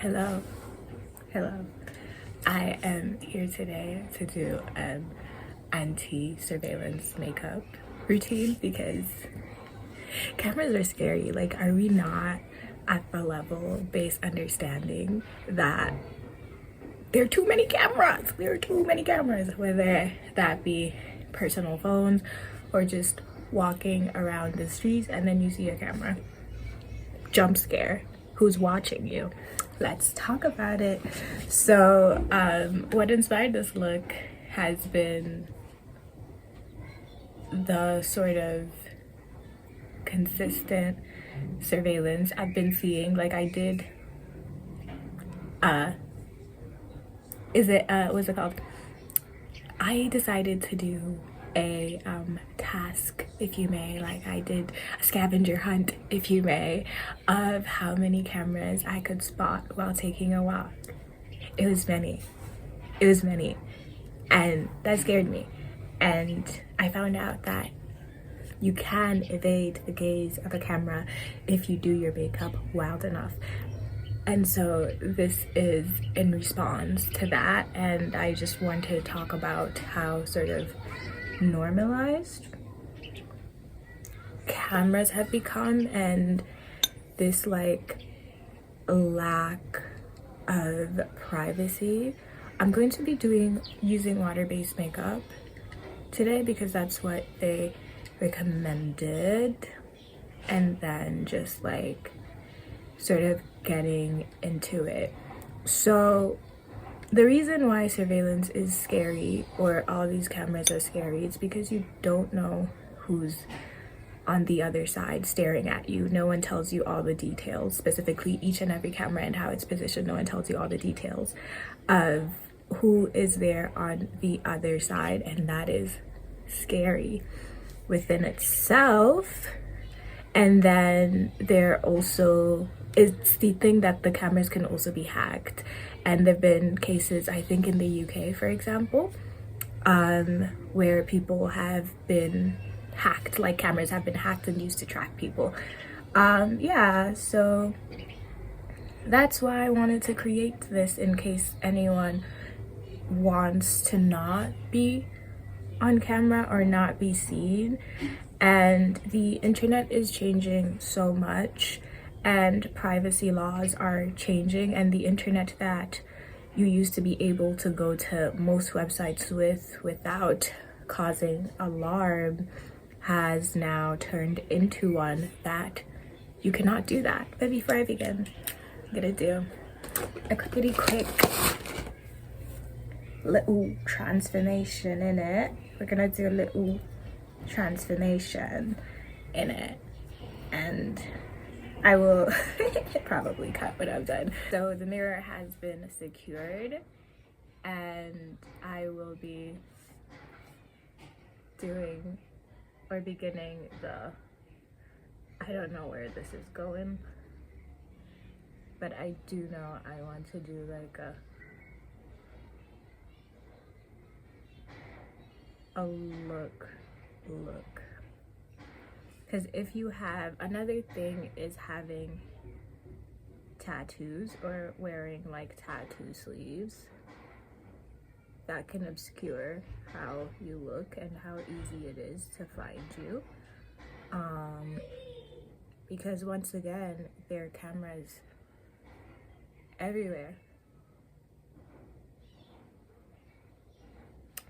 Hello, hello. I am here today to do an anti-surveillance makeup routine because cameras are scary. Like, are we not at the level based understanding that there are too many cameras? There are too many cameras, whether that be personal phones or just walking around the streets and then you see a camera. Jump scare. Who's watching you? Let's talk about it. So what inspired this look has been the sort of consistent surveillance I've been seeing. Like, I did what's it called, I decided to do a task, if you may. Like, I did a scavenger hunt, if you may, of how many cameras I could spot while taking a walk. It was many. It was many. And that scared me. And I found out that you can evade the gaze of a camera if you do your makeup wild enough. And so this is in response to that, and I just want to talk about how sort of normalized cameras have become, and this like lack of privacy. I'm going to be using water-based makeup today because that's what they recommended, and then just like sort of getting into it. So the reason why surveillance is scary, or all these cameras are scary, is because you don't know who's on the other side staring at you. No one tells you all the details, specifically each and every camera and how it's positioned. No one tells you all the details of who is there on the other side, and that is scary within itself. And then there also it's the thing that the cameras can also be hacked, and there have been cases, I think in the UK for example, where people have been hacked, like cameras have been hacked and used to track people. Yeah, so that's why I wanted to create this, in case anyone wants to not be on camera or not be seen. And the internet is changing so much, and privacy laws are changing, and the internet that you used to be able to go to most websites without causing alarm has now turned into one that you cannot do that. But before I begin, I'm gonna do a pretty quick little transformation in it. We're gonna do a little transformation in it, and I will probably cut when I'm done. So the mirror has been secured, and I will be doing or beginning the, I don't know where this is going, but I do know I want to do like a look, because if you have, another thing is having tattoos or wearing like tattoo sleeves, that can obscure how you look and how easy it is to find you, because once again there are cameras everywhere.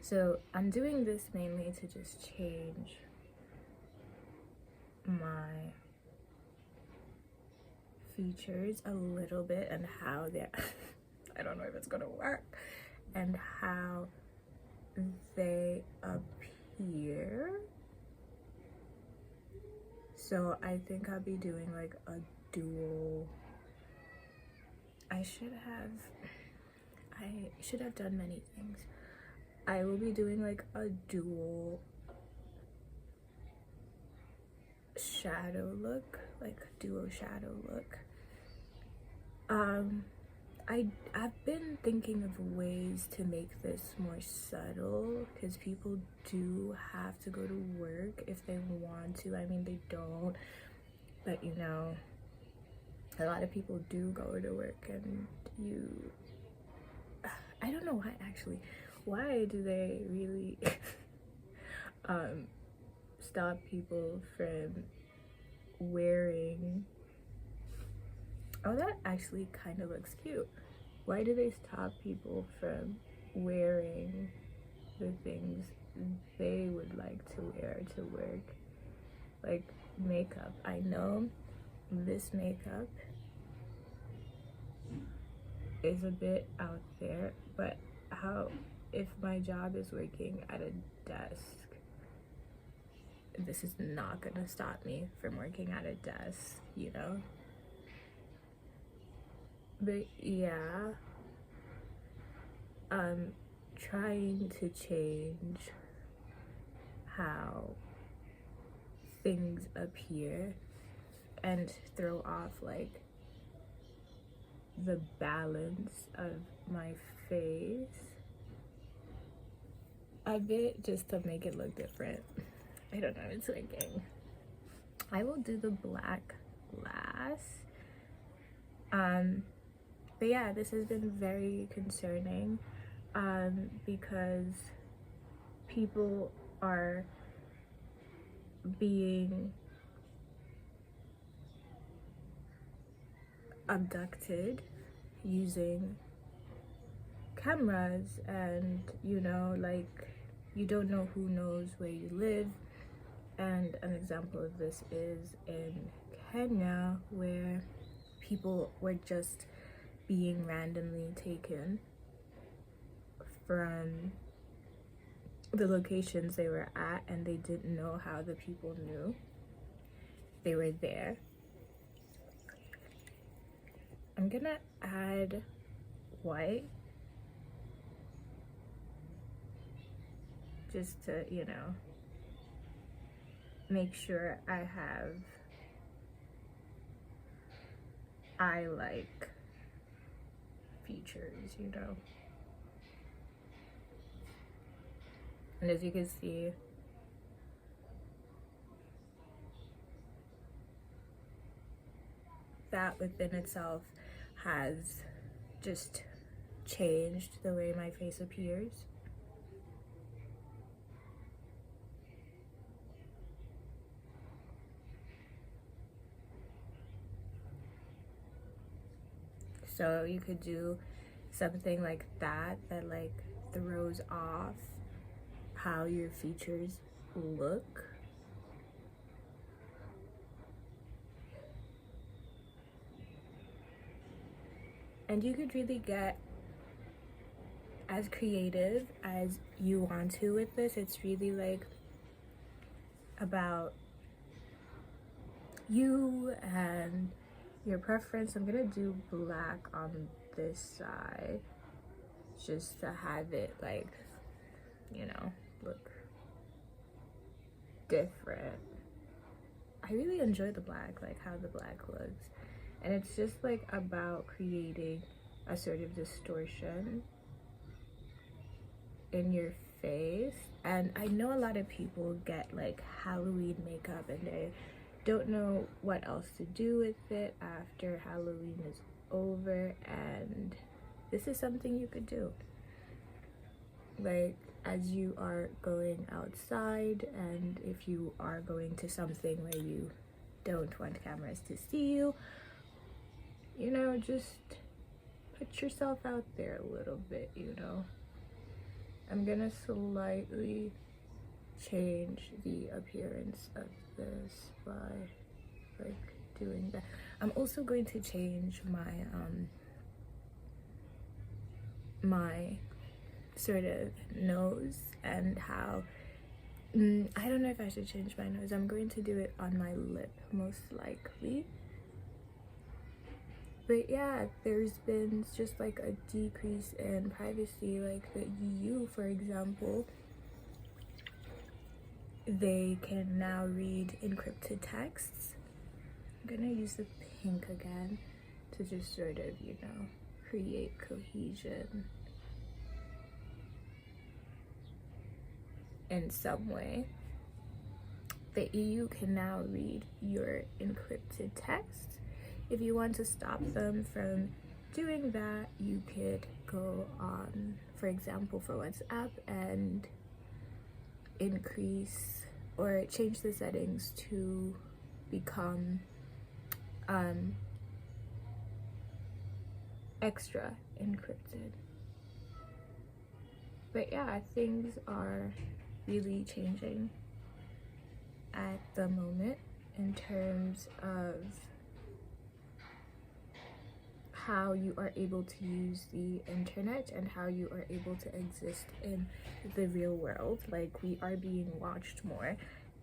So I'm doing this mainly to just change my features a little bit, and how they're I don't know if it's gonna work, and how they appear. So I think I'll be doing like a dual, I should have done many things. I will be doing like a dual shadow look, like duo shadow look. I've been thinking of ways to make this more subtle, because people do have to go to work if they want to. I mean, they don't, but you know, a lot of people do go to work and I don't know why actually. Why do they really stop people from wearing, oh, that actually kind of looks cute. Why do they stop people from wearing the things they would like to wear to work? Like makeup. I know this makeup is a bit out there, but how, if my job is working at a desk, this is not gonna stop me from working at a desk, you know? But yeah, I'm trying to change how things appear and throw off like the balance of my face a bit, just to make it look different. I don't know, it's working. I will do the black last. But yeah, this has been very concerning because people are being abducted using cameras, and you know, like, you don't know who knows where you live. And an example of this is in Kenya, where people were just being randomly taken from the locations they were at, and they didn't know how the people knew they were there. I'm gonna add white just to, you know, make sure I have eye-like features, you know. And as you can see, that within itself has just changed the way my face appears. So you could do something like that like throws off how your features look. And you could really get as creative as you want to with this. It's really like about you and your preference. I'm gonna do black on this side just to have it, like, you know, look different. I really enjoy the black, like how the black looks. And it's just like about creating a sort of distortion in your face. And I know a lot of people get like Halloween makeup and they don't know what else to do with it after Halloween is over, and this is something you could do, like, as you are going outside, and if you are going to something where you don't want cameras to see you, you know, just put yourself out there a little bit, you know. I'm gonna slightly change the appearance of this by like doing that. I'm also going to change my my sort of nose and how I don't know if I should change my nose. I'm going to do it on my lip most likely. But yeah, there's been just like a decrease in privacy. Like the EU, for example, they can now read encrypted texts. I'm gonna use the pink again to just sort of, you know, create cohesion in some way. The EU can now read your encrypted text If you want to stop them from doing that, you could go on, for example, for WhatsApp and increase or change the settings to become extra encrypted. But yeah, things are really changing at the moment in terms of how you are able to use the internet and how you are able to exist in the real world. Like, we are being watched more,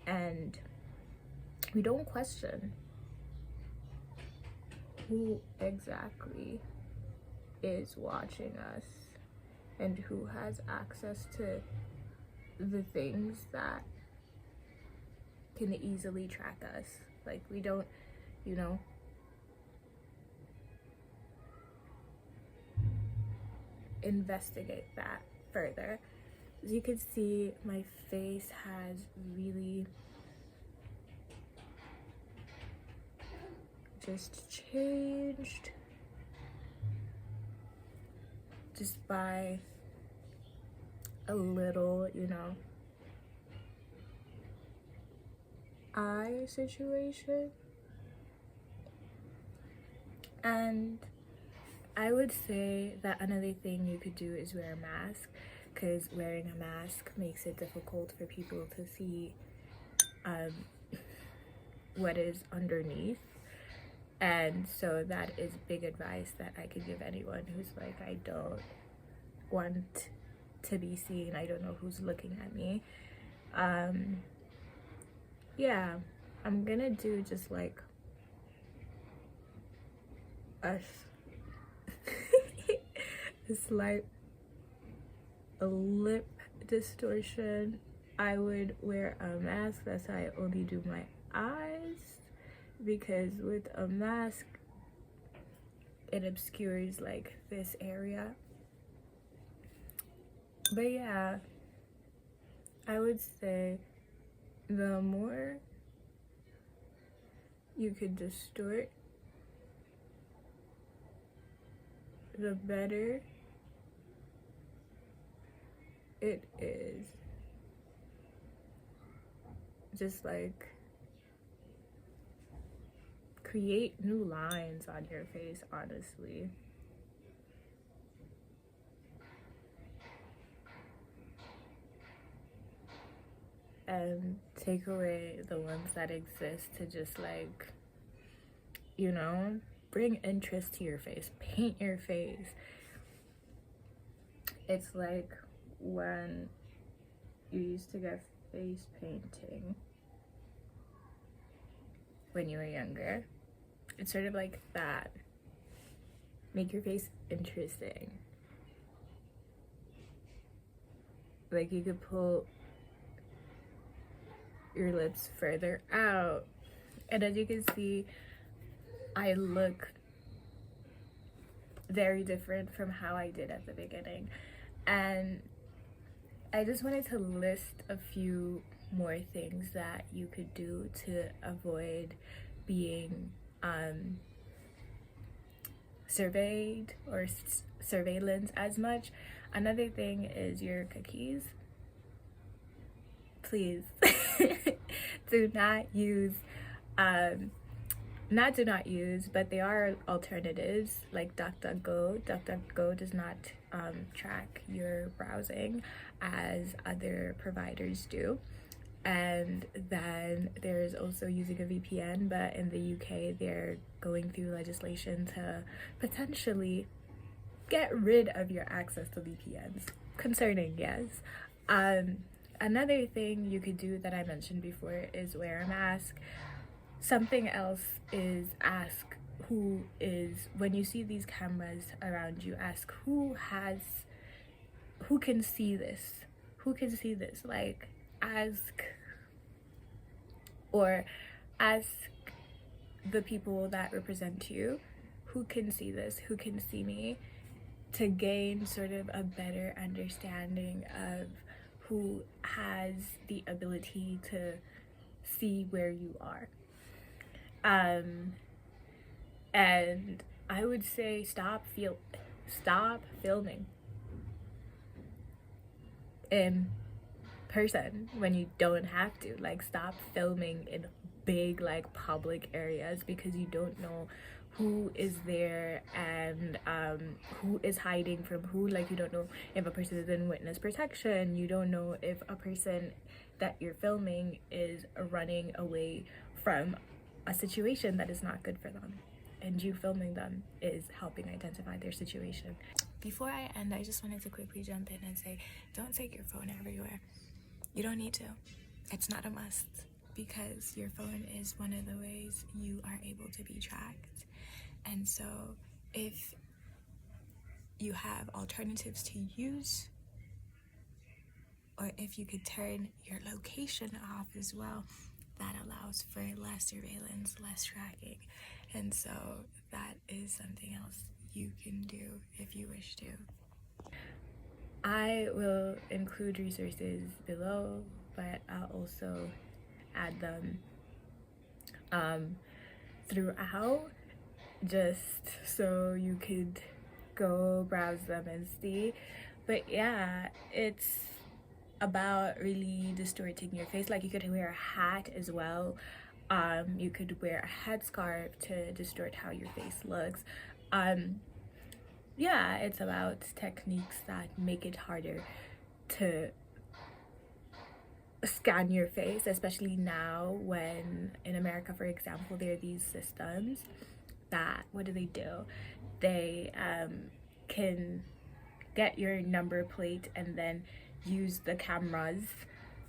and we don't question who exactly is watching us and who has access to the things that can easily track us. Like, we don't, investigate that further. As you can see, my face has really just changed just by a little, eye situation. And I would say that another thing you could do is wear a mask, because wearing a mask makes it difficult for people to see what is underneath. And so that is big advice that I could give anyone who's like, I don't want to be seen, I don't know who's looking at me. Yeah, I'm gonna do just like a slight lip distortion. I would wear a mask. That's how I only do my eyes, because with a mask it obscures like this area. But yeah, I would say the more you could distort, the better it is. Just like create new lines on your face, honestly. And take away the ones that exist to just like, bring interest to your face, paint your face. It's like when you used to get face painting when you were younger. It's sort of like that. Make your face interesting. Like, you could pull your lips further out, and as you can see, I look very different from how I did at the beginning. And I just wanted to list a few more things that you could do to avoid being surveyed or surveillance as much. Another thing is your cookies. Please do not use do not use, but they are alternatives like DuckDuckGo. DuckDuckGo does not track your browsing as other providers do. And then there's also using a VPN, but in the UK they're going through legislation to potentially get rid of your access to VPNs. Concerning, yes. Another thing you could do that I mentioned before is wear a mask. Something else is ask who is, when you see these cameras around you, ask who can see this? Who can see this? Like, ask the people that represent you, who can see this? Who can see me? To gain sort of a better understanding of who has the ability to see where you are. And I would say stop filming in person when you don't have to. Like, stop filming in big like public areas, because you don't know who is there and who is hiding from who. Like, you don't know if a person is in witness protection, you don't know if a person that you're filming is running away from a situation that is not good for them, and you filming them is helping identify their situation. Before I end, I just wanted to quickly jump in and say, don't take your phone everywhere. You don't need to. It's not a must, because your phone is one of the ways you are able to be tracked. And so if you have alternatives to use, or if you could turn your location off as well, that allows for less surveillance, less tracking. And so that is something else you can do if you wish to. I will include resources below, but I'll also add them throughout, just so you could go browse them and see. But yeah, it's about really distorting your face. Like, you could wear a hat as well. You could wear a headscarf to distort how your face looks. Yeah, it's about techniques that make it harder to scan your face, especially now when in America, for example, there are these systems that, what do? They can get your number plate and then use the cameras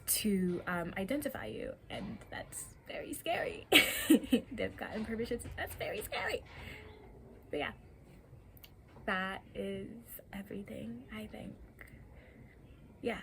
to identify you, and that's very scary. They've gotten permissions. That's very scary. But yeah, that is everything, I think. Yeah.